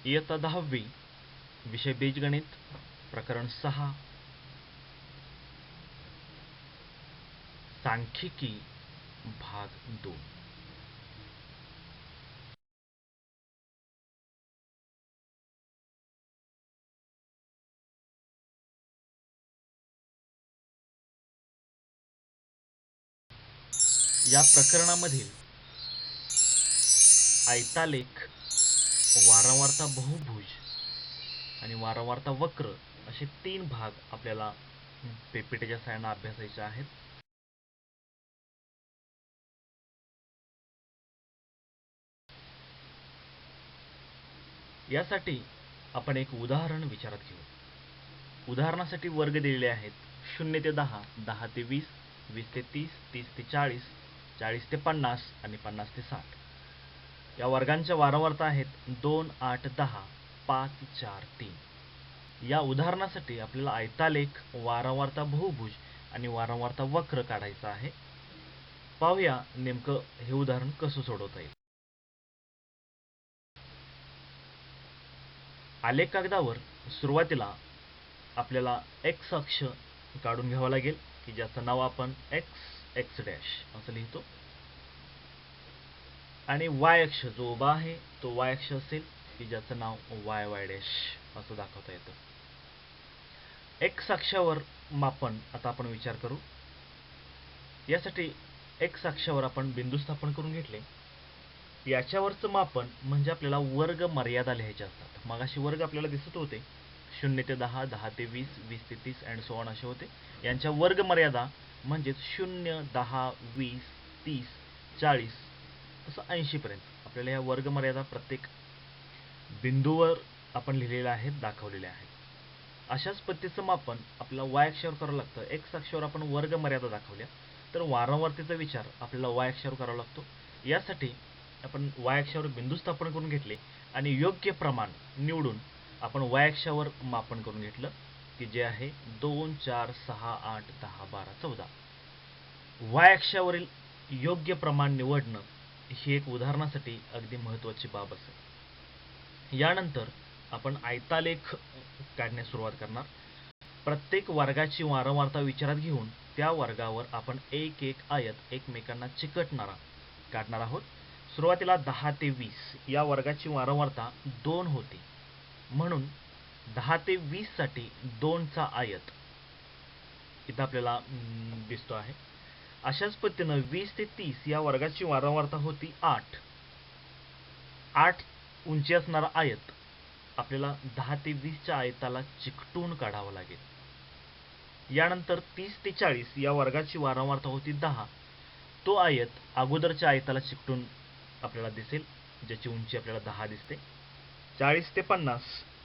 इयत्ता 10वी विषय बीजगणित प्रकरण 6 सांख्यिकी भाग 2. या प्रकरणामधील आयतालेख, वारंवारता बहुभुज आणि वारंवारता वक्र असे 3 भाग आपल्याला पीपीटीच्या सहाय्याने अभ्यासायचे आहेत. यासाठी आपण एक उदाहरण विचारात घेऊ. उदाहरणासाठी वर्ग दिलेले आहेत 0 ते 10, 10 ते 20, 20 ते 30, 30 ते 40, 40 ते 50 आणि 50 ते 60. या वर्गांच्या वारंवारता आहेत 2, 8, 10, 5, 4, 3. या उदाहरणासाठी आपल्याला आयतालेख, वारंवारता बहुभुज आणि वारंवारता वक्र काढायचा आहे. पाहूया नेमकं हे उदाहरण कसं सोडवता येईल. आलेख कागदावर सुरुवातीला आपल्याला एक्स अक्ष काढून घ्यावा लागेल की ज्याचं नाव आपण एक्स एक्स डॅश असं लिहितो, आणि वाय अक्ष जो उभा आहे तो वाय अक्ष असेल की ज्याचं नाव वाय वाय डॅश असं दाखवता येतं. एक्स अक्षावर मापन आता आपण विचार करू. यासाठी एक्स अक्षावर आपण बिंदू स्थापन करून घेतले. याच्यावरचं मापन म्हणजे आपल्याला वर्ग मर्यादा लिहायच्या असतात. मगाशी वर्ग आपल्याला दिसत होते 0 ते 10, 10 ते 20, 20 ते 30 अँड सो ऑन असे होते. यांच्या वर्ग मर्यादा म्हणजेच 0, 10, 20, 30, 40 असं 80 पर्यंत आपल्याला या वर्ग मर्यादा प्रत्येक बिंदूवर आपण लिहिलेल्या आहेत, दाखवलेल्या आहेत. अशाच पद्धतीचं मापन आपल्याला वाय अक्षावर करावं लागतं. एक्स अक्षावर आपण वर्ग मर्यादा दाखवल्या तर वारंवारतेचा विचार आपल्याला वाय अक्षावर करावा लागतो. यासाठी आपण वाय अक्षावर बिंदू स्थापन करून घेतले आणि योग्य प्रमाण निवडून आपण वाय अक्षावर मापन करून घेतलं की जे आहे 2, 4, 6, 8, 10, 12, 14. वाय अक्षावरील योग्य प्रमाण निवडणं ही एक उदाहरणासाठी अगदी महत्त्वाची बाब असेल. यानंतर आपण आयतालेख काढण्यास सुरुवात करणार. प्रत्येक वर्गाची वारंवारता विचारात घेऊन त्या वर्गावर आपण एक एक आयत एकमेकांना चिकटणारा काढणार आहोत. सुरुवातीला 10 ते 20 या वर्गाची वारंवारता 2 होती, म्हणून 10 ते 20 साठी 2चा आयत इथं आपल्याला दिसतो आहे. अशाच पद्धतीनं 20 ते 30 या वर्गाची वारंवारता होती 8. 8 उंची असणारा आयत आपल्याला 10 ते 20च्या आयताला चिकटून काढावं लागेल. यानंतर 30 ते 40 या वर्गाची वारंवारता होती 10. तो आयत अगोदरच्या आयताला चिकटून आपल्याला दिसेल, ज्याची उंची आपल्याला 10 दिसते. 40 ते 50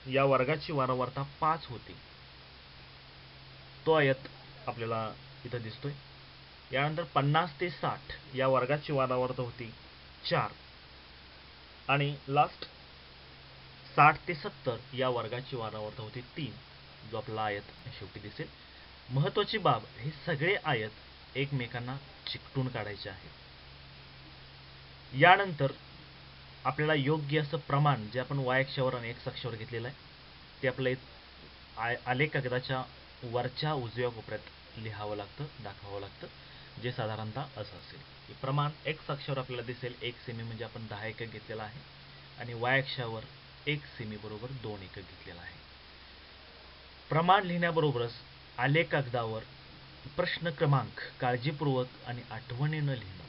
या वर्गाची वारंवारता 5 होती. तो आयत आपल्याला इथं दिसतोय. यानंतर 50 ते 60 या वर्गाची वारंवारता होती 4. आणि लास्ट 60 ते 70 या वर्गाची वारंवारता होती 3, जो आपला आयत शेवटी दिसेल. महत्त्वाची बाब, हे सगळे आयत एकमेकांना चिकटून काढायचे आहेत. यानंतर आपल्याला योग्य असं प्रमाण जे आपण वाय अक्षावर आणि एक्स अक्षावर घेतलेलं आहे ते आपल्या आलेख कागदाच्या वरच्या उजव्या कोपऱ्यात लिहावं लागतं, दाखवावं लागतं, जे साधारणतः असं असेल. प्रमाण एक्स अक्षावर आपल्याला दिसेल 1 सेमी म्हणजे आपण 10 एकक घेतलेला आहे, आणि वाय अक्षावर 1 सेमी बरोबर 2 एकक घेतलेला आहे. प्रमाण लिहिण्याबरोबरच आलेख कागदावर प्रश्न क्रमांक काळजीपूर्वक आणि आठवणीनं लिहिणं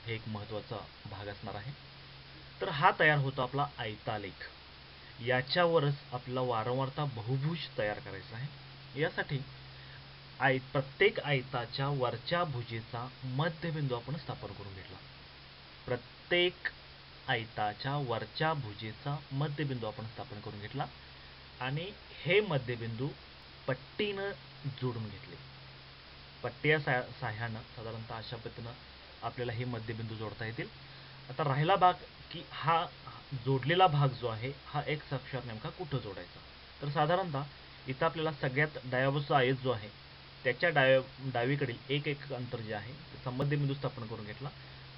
हे एक महत्त्वाचा भाग असणार आहे. तर हा तयार होतो आपला आयतालेख. याच्यावरच आपल्याला वारंवारता बहुभुज तयार करायचा आहे. यासाठी प्रत्येक आयताच्या वरच्या भुजेचा मध्यबिंदू आपण स्थापन करून घेतला. प्रत्येक आयताच्या वरच्या भुजेचा मध्यबिंदू आपण स्थापन करून घेतला आणि हे मध्यबिंदू पट्टीनं जोडून घेतले. पट्टीच्या साह्यानं साधारणतः अशा पद्धतीनं आपल्याला हे मध्यबिंदू जोडता येतील. आता राहिला भाग की हा जोडलेला भाग जो आहे हा एक्स अक्षावर नेमका कुठं जोडायचा. तर साधारणतः इथं आपल्याला सगळ्यात डाव्या बाजूचा आयत जो आहे त्याच्या डावीकडील एक एक अंतर जे आहे त्याचा मध्यबिंदू स्थापन करून घेतला.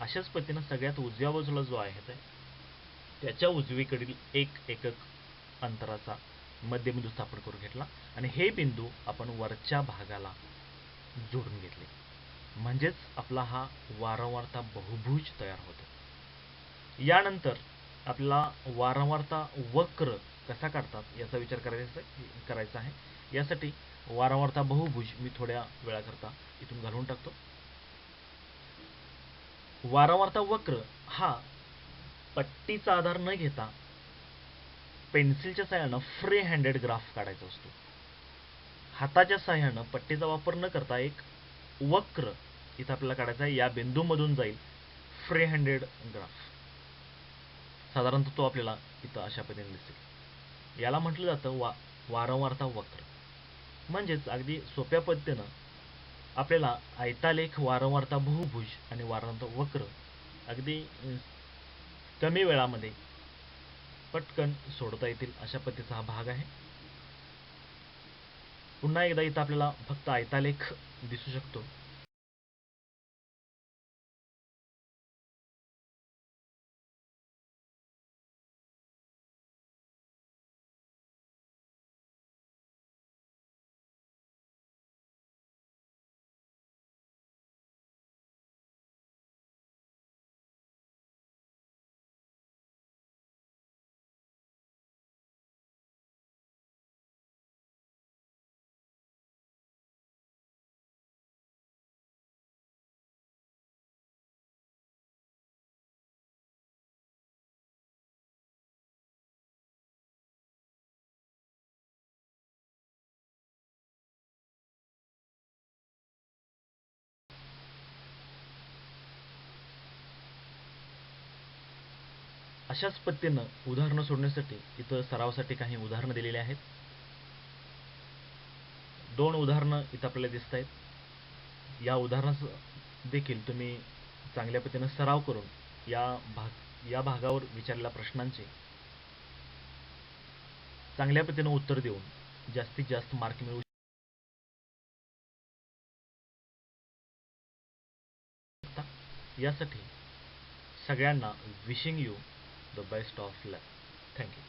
अशाच पद्धतीनं सगळ्यात उजव्या बाजूला जो आहे त्याच्या उजवीकडील एक एकक अंतराचा मध्यबिंदू स्थापन करून घेतला आणि हे बिंदू आपण वरच्या भागाला जोडून घेतले. म्हणजेच आपला हा वारंवारता बहुभुज तयार होतो. यानंतर आपल्याला वारंवारता वक्र कसा काढतात याचा विचार करायचा आहे. यासाठी वारंवारता बहुभुज मी थोड्या वेळाकरता इथून घालवून टाकतो. वारंवारता वक्र हा पट्टीचा आधार न घेता पेन्सिलच्या साहाय्यानं फ्री हँडेड ग्राफ काढायचा असतो. हाताच्या साहाय्यानं पट्टीचा वापर न करता एक वक्र इथं आपल्याला काढायचा आहे. या बिंदूमधून जाईल फ्री हँडेड ग्राफ. साधारणतः तो आपल्याला इथं अशा पद्धतीने दिसेल. याला म्हटलं जातं वारंवारता वक्र. म्हणजेच अगदी सोप्या पद्धतीनं आपल्याला आयतालेख, वारंवारता बहुभुज आणि वारंवारता वक्र अगदी कमी वेळामध्ये पटकन सोडवता येतील अशा पद्धतीचा हा भाग आहे. पुन्हा एकदा इथं आपल्याला फक्त आयतालेख दिसू शकतो. अशाच पद्धतीनं उदाहरणं सोडण्यासाठी इथं सरावासाठी काही उदाहरणं दिलेली आहेत. 2 उदाहरणं इथं आपल्याला दिसत आहेत. या उदाहरणास देखील तुम्ही चांगल्या पद्धतीनं सराव करून या भागावर विचारलेल्या प्रश्नांचे चांगल्या पद्धतीनं उत्तर देऊन जास्तीत जास्त मार्क मिळवू शकता. यासाठी सगळ्यांना wishing you the best of luck. Thank you.